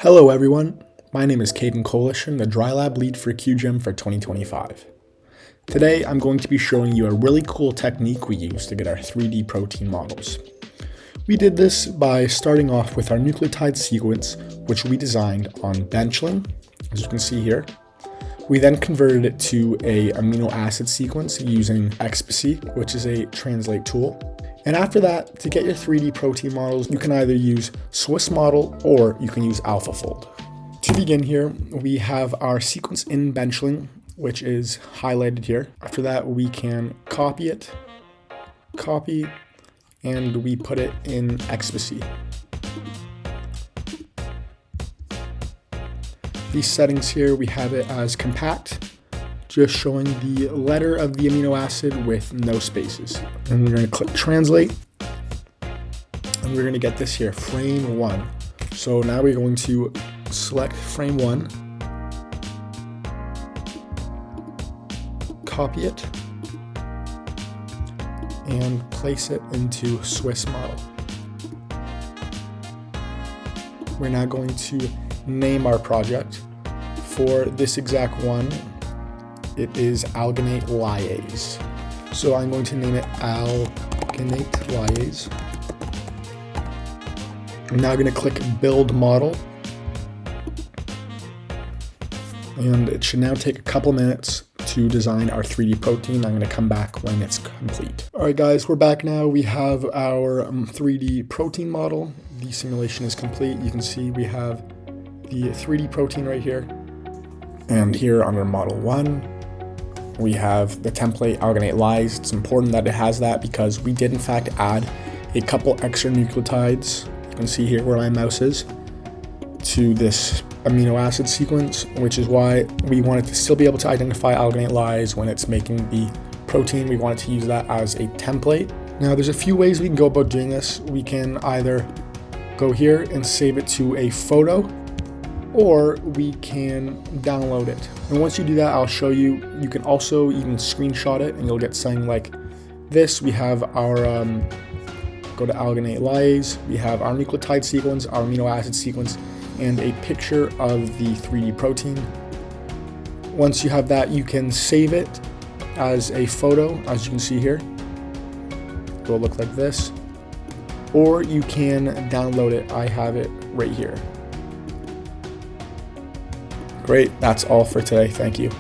Hello everyone, my name is Kaden Kowalyshyn, the Dry Lab lead for QGEM for 2025. Today I'm going to be showing you a really cool technique we use to get our 3D protein models. We did this by starting off with our nucleotide sequence, which we designed on Benchling, as you can see here. We then converted it to a amino acid sequence using Expasy, which is a translate tool. And after that, to get your 3D protein models, you can either use Swiss Model or you can use AlphaFold. To begin here, we have our sequence in Benchling, which is highlighted here. After that, we can copy, and we put it in Expasy. These settings here, we have it as compact, just showing the letter of the amino acid with no spaces. And we're going to click translate, and we're going to get this here, frame 1. So now we're going to select frame 1, copy it, and place it into Swiss Model. We're now going to name our project. For this exact one, it is alginate lyase. So I'm going to name it alginate lyase. I'm now going to click build model. And it should now take a couple minutes to design our 3D protein. I'm going to come back when it's complete. All right, guys, we're back now. We have our 3D protein model. The simulation is complete. You can see we have the 3D protein right here. And here under model 1, we have the template alginate lyase. It's important that it has that because we did in fact add a couple extra nucleotides, you can see here where my mouse is, to this amino acid sequence, which is why we wanted to still be able to identify alginate lyase when it's making the protein. We wanted to use that as a template. Now there's a few ways we can go about doing this. We can either go here and save it to a photo, or we can download it. And once you do that, I'll show you. You can also even screenshot it and you'll get something like this. We have our, go to alginate lyase, we have our nucleotide sequence, our amino acid sequence, and a picture of the 3D protein. Once you have that, you can save it as a photo, as you can see here. It will look like this. Or you can download it. I have it right here. Great, that's all for today. Thank you.